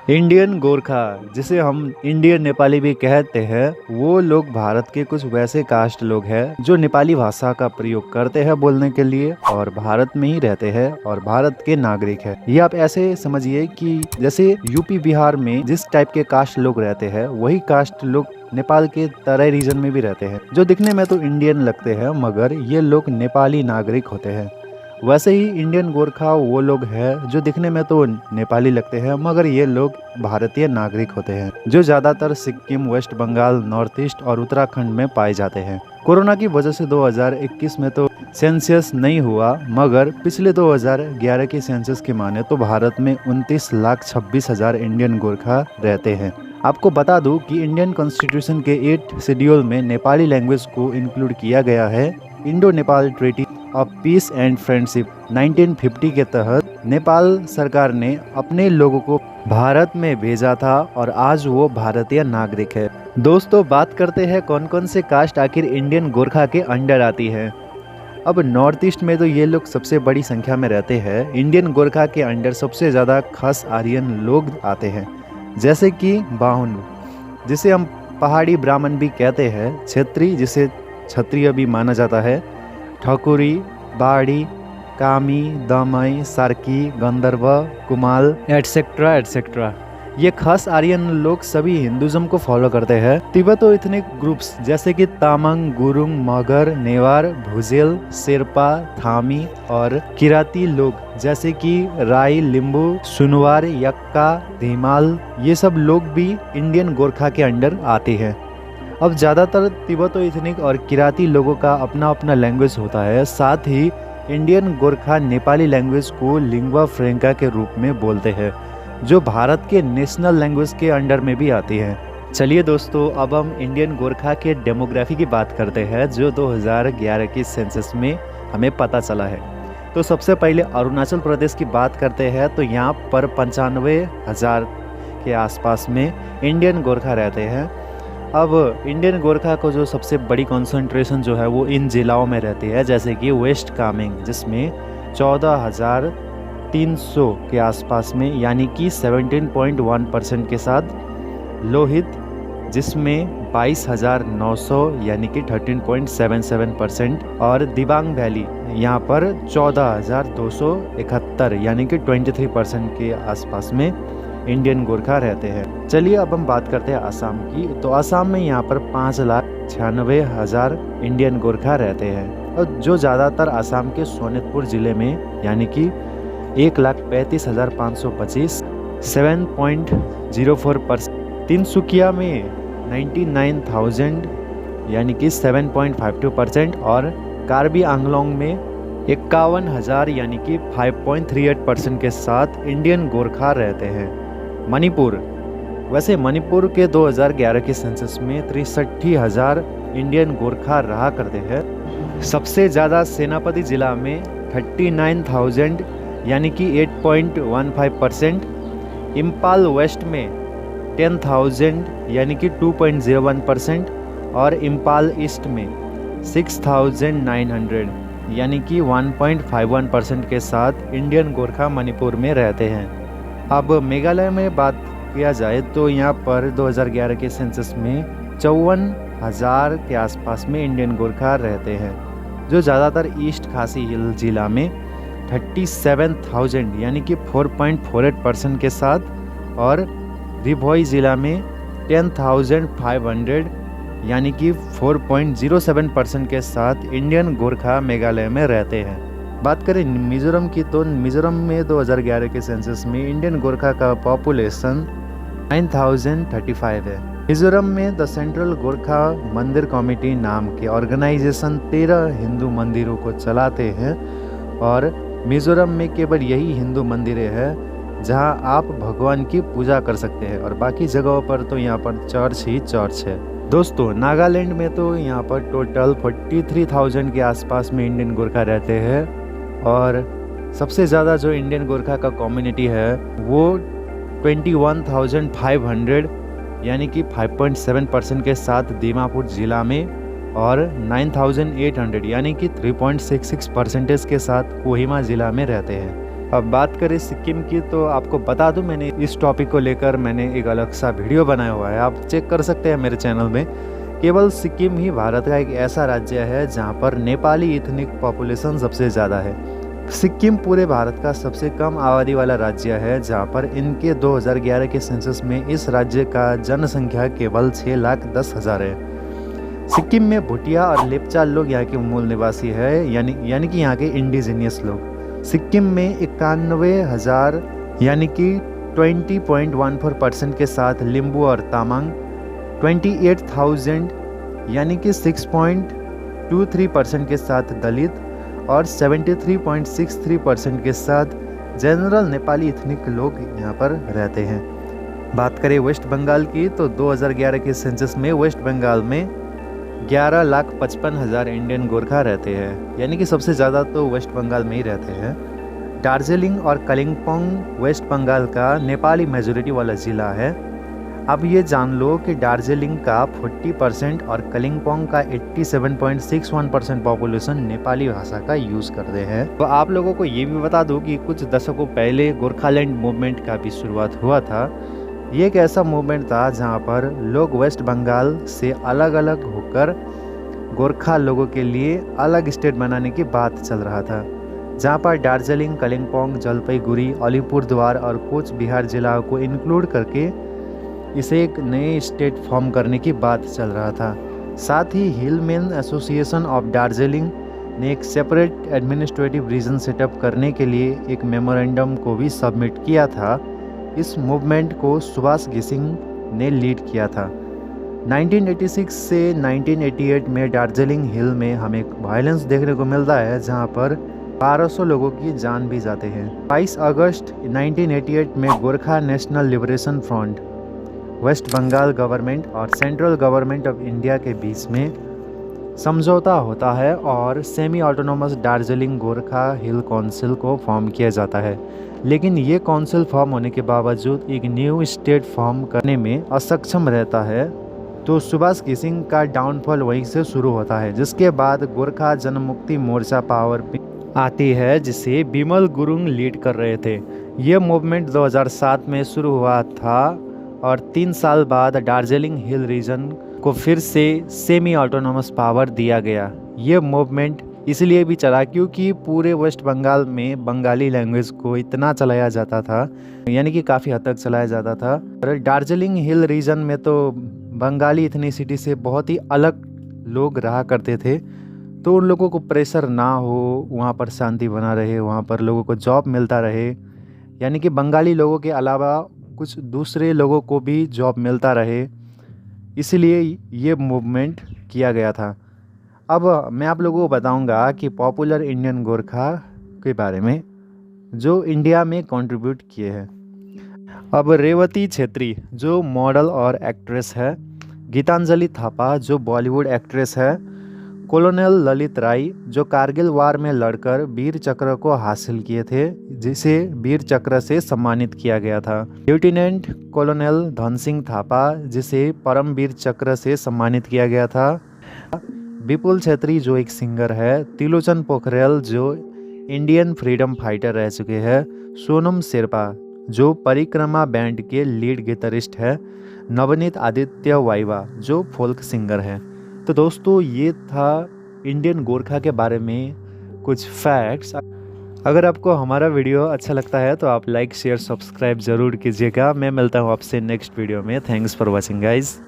Indian Gorkha, जिसे हम Indian Nepali भी कहते हैं, वो लोग भारत के कुछ वैसे कास्ट लोग हैं जो नेपाली भाषा का प्रयोग करते हैं बोलने के लिए और भारत में ही रहते हैं और भारत के नागरिक हैं। ये आप ऐसे समझिए कि जैसे यूपी बिहार में जिस टाइप के कास्ट लोग रहते हैं वही कास्ट लोग नेपाल के तराई रीजन में भी रहते हैं, जो दिखने में तो इंडियन लगते हैं मगर ये लोग नेपाली नागरिक होते हैं। वैसे ही इंडियन गोरखा वो लोग हैं जो दिखने में तो नेपाली लगते हैं मगर ये लोग भारतीय नागरिक होते हैं, जो ज़्यादातर Sikkim, West Bengal, North East और उत्तराखंड में पाए जाते हैं। कोरोना की वजह से 2021 में तो सेंसस नहीं हुआ मगर पिछले 2011 के सेंसस की माने तो भारत में 29,26,000 इंडियन गोरखा रहते हैं। आपको बता दूं कि इंडियन कॉन्स्टिट्यूशन के 8 शेड्यूल में नेपाली लैंग्वेज को इंक्लूड किया गया है। Indo Nepal treaty of peace and friendship 1950 के तहत नेपाल सरकार ने अपने लोगों को भारत में भेजा था और आज वो भारतीय नागरिक है। दोस्तों, बात करते हैं कौन कौन से कास्ट आखिर इंडियन गोरखा के अंडर आती है। अब नॉर्थ ईस्ट में तो ये लोग सबसे बड़ी संख्या में रहते हैं। इंडियन गोरखा के अंडर सबसे ज़्यादा खास आर्यन लोग आते हैं, जैसे कि बाहुन, जिसे हम पहाड़ी ब्राह्मण भी कहते हैं, क्षेत्री, जिसे क्षत्रिय भी माना जाता है, ठकुरी, बाड़ी, कामी, दमाई, सार्की, गंधर्व, कुमाल, एटसेट्रा एटसेट्रा। ये खास आर्यन लोग सभी हिंदुज्म को फॉलो करते हैं। तिब्बतो इथनिक ग्रुप्स जैसे कि तामांग, गुरुंग, मगर, नेवार, भुजेल, शेरपा, थामी और किराती लोग जैसे कि राई, लिम्बू, सुनवार, यक्का, धीमाल, ये सब लोग भी इंडियन गोरखा के अंडर आते हैं। अब ज़्यादातर तिब्बतो इथनिक और किराती लोगों का अपना अपना लैंग्वेज होता है। साथ ही इंडियन गोरखा नेपाली लैंग्वेज को लिंग्वा फ्रैंका के रूप में बोलते हैं, जो भारत के नेशनल लैंग्वेज के अंडर में भी आती है। चलिए दोस्तों, अब हम इंडियन गोरखा के डेमोग्राफी की बात करते हैं, जो 2011 की सेंसस में हमें पता चला है। तो सबसे पहले अरुणाचल प्रदेश की बात करते हैं, तो यहाँ पर 95,000 के आसपास में इंडियन गोरखा रहते हैं। अब इंडियन गोरखा को जो सबसे बड़ी कंसंट्रेशन जो है वो इन जिलाओं में रहती है, जैसे कि वेस्ट कामेंग, जिसमें 14,300 के आसपास में यानी कि 17.1% के साथ, लोहित जिसमें 22,900 यानी कि 13.77% और दिबांग वैली यहाँ पर 14,271 यानी कि 23% के आसपास में इंडियन गोरखा रहते हैं। चलिए अब हम बात करते हैं असम की। तो असम में यहाँ पर 5,96,000 इंडियन गोरखा रहते हैं और जो ज़्यादातर असम के सोनितपुर ज़िले में यानी कि 1,35,525 7.04%, तिनसुकिया में 99,000 यानी कि 7.52% और कार्बी आंगलोंग में 51,000 यानी कि 5.38% के साथ इंडियन गोरखा रहते हैं। मणिपुर, वैसे मणिपुर के 2011 के सेंसस में 63,000 इंडियन गोरखा रहा करते हैं। सबसे ज़्यादा सेनापति जिला में 39,000 यानी कि 8.15%, इम्फाल वेस्ट में 10,000 यानी कि 2.01% और इम्फाल ईस्ट में 6,900 यानी कि 1.51% के साथ इंडियन गोरखा मणिपुर में रहते हैं। अब मेघालय में बात किया जाए तो यहाँ पर 2011 के सेंसस में 54,000 के आसपास में इंडियन गोरखा रहते हैं, जो ज़्यादातर ईस्ट खासी हिल जिला में 37,000 यानी कि 4.48% के साथ और रिभोई जिला में 10,500 यानी कि 4.07% के साथ इंडियन गोरखा मेघालय में रहते हैं। बात करें मिजोरम की, तो मिजोरम में 2011 के सेंसस में इंडियन गोरखा का पॉपुलेशन 9,035 है। मिजोरम में द सेंट्रल गोरखा मंदिर कमेटी नाम के ऑर्गेनाइजेशन 13 हिंदू मंदिरों को चलाते हैं और मिजोरम में केवल यही हिंदू मंदिरें हैं जहां आप भगवान की पूजा कर सकते हैं और बाकी जगहों पर तो यहाँ पर चर्च ही चर्च है। दोस्तों, नागालैंड में तो यहाँ पर टोटल 43,000 के आसपास में इंडियन गोरखा रहते हैं और सबसे ज़्यादा जो इंडियन गोरखा का कम्युनिटी है वो 21,500 यानी कि 5.7% के साथ दीमापुर ज़िला में और 9,800 यानी कि 3.66% के साथ कोहिमा ज़िला में रहते हैं। अब बात करें सिक्किम की, तो आपको बता दूं मैंने इस टॉपिक को लेकर मैंने एक अलग सा वीडियो बनाया हुआ है, आप चेक कर सकते हैं मेरे चैनल में। केवल सिक्किम ही भारत का एक ऐसा राज्य है जहां पर नेपाली इथनिक पॉपुलेशन सबसे ज़्यादा है। सिक्किम पूरे भारत का सबसे कम आबादी वाला राज्य है, जहां पर इनके 2011 के सेंसस में इस राज्य का जनसंख्या केवल 6,10,000 है। सिक्किम में भूटिया और लेपचा लोग यहाँ के मूल निवासी है, यानी कि यहाँ के इंडिजीनियस लोग। सिक्किम में 91,000 यानी कि 20.14% के साथ लिम्बू और तामांग, 28,000 यानी कि 6.23% के साथ दलित और 73.63% के साथ जनरल नेपाली इथनिक लोग यहाँ पर रहते हैं। बात करें वेस्ट बंगाल की, तो 2011 के सेंसस में वेस्ट बंगाल में 11,55,000 इंडियन गोरखा रहते हैं, यानी कि सबसे ज़्यादा तो वेस्ट बंगाल में ही रहते हैं। दार्जिलिंग और कालिम्पोंग वेस्ट बंगाल का नेपाली मेजोरिटी वाला ज़िला है। अब ये जान लो कि दार्जिलिंग का 40% और कालिम्पोंग का 87.61% पॉपुलेशन नेपाली भाषा का यूज़ करते हैं। तो आप लोगों को ये भी बता दूं कि कुछ दशकों पहले गोरखालैंड मूवमेंट का भी शुरुआत हुआ था। ये एक ऐसा मूवमेंट था जहां पर लोग वेस्ट बंगाल से अलग अलग होकर गोरखा लोगों के लिए अलग स्टेट बनाने की बात चल रहा था, जहां पर दार्जिलिंग, कालिम्पोंग, जलपाईगुड़ी, अलीपुरद्वार और कोच बिहार जिला को इंक्लूड करके इसे एक नए स्टेट फॉर्म करने की बात चल रहा था। साथ ही हिलमैन एसोसिएशन ऑफ दार्जिलिंग ने एक सेपरेट एडमिनिस्ट्रेटिव रीजन सेटअप करने के लिए एक मेमोरेंडम को भी सबमिट किया था। इस मूवमेंट को सुभाष घिसिंग ने लीड किया था। 1986 से 1988 में दार्जिलिंग हिल में हमें वायलेंस देखने को मिलता है, जहां पर 1200 लोगों की जान भी जाते हैं। 22 अगस्त 1988 में Gorkha National Liberation Front, West Bengal government और सेंट्रल गवर्नमेंट ऑफ इंडिया के बीच में समझौता होता है और semi autonomous Darjeeling Gorkha Hill Council को फॉर्म किया जाता है। लेकिन ये काउंसिल फॉर्म होने के बावजूद एक न्यू स्टेट फॉर्म करने में असक्षम रहता है, तो सुभाष घिसिंग का डाउनफॉल वहीं से शुरू होता है, जिसके बाद गोरखा जनमुक्ति मोर्चा पावर पे आती है, जिसे बिमल गुरुंग लीड कर रहे थे। ये मूवमेंट 2007 में शुरू हुआ था और 3 साल बाद दार्जिलिंग हिल रीजन को फिर से सेमी ऑटोनोमस पावर दिया गया। ये मूवमेंट इसलिए भी चला क्योंकि पूरे वेस्ट बंगाल में बंगाली लैंग्वेज को इतना चलाया जाता था, यानी कि काफ़ी हद तक चलाया जाता था। और दार्जिलिंग हिल रीजन में तो बंगाली इथनिसिटी से बहुत ही अलग लोग रहा करते थे, तो उन लोगों को प्रेशर ना हो, वहाँ पर शांति बना रहे, वहाँ पर लोगों को जॉब मिलता रहे, यानी कि बंगाली लोगों के अलावा कुछ दूसरे लोगों को भी जॉब मिलता रहे, इसलिए ये मूवमेंट किया गया था। अब मैं आप लोगों को बताऊंगा कि पॉपुलर इंडियन गोरखा के बारे में जो इंडिया में कंट्रीब्यूट किए हैं। अब रेवती छेत्री जो मॉडल और एक्ट्रेस है, गीतांजलि थापा जो बॉलीवुड एक्ट्रेस है, कॉलोनेल ललित राय जो कारगिल वार में लड़कर वीर चक्र को हासिल किए थे, जिसे वीर चक्र से सम्मानित किया गया था। लेफ्टिनेंट कॉलोनेल धन सिंह थापा जिसे परमवीर चक्र से सम्मानित किया गया था। विपुल छेत्री जो एक सिंगर है, त्रिलोचन पोखरेल जो इंडियन फ्रीडम फाइटर रह चुके हैं, सोनम शेरपा जो परिक्रमा बैंड के लीड गिटारिस्ट है, नवनीत आदित्य वाइवा जो फोल्क सिंगर है। तो दोस्तों ये था इंडियन गोरखा के बारे में कुछ फैक्ट्स। अगर आपको हमारा वीडियो अच्छा लगता है तो आप लाइक शेयर सब्सक्राइब ज़रूर कीजिएगा। मैं मिलता हूँ आपसे नेक्स्ट वीडियो में। Thanks for watching guys.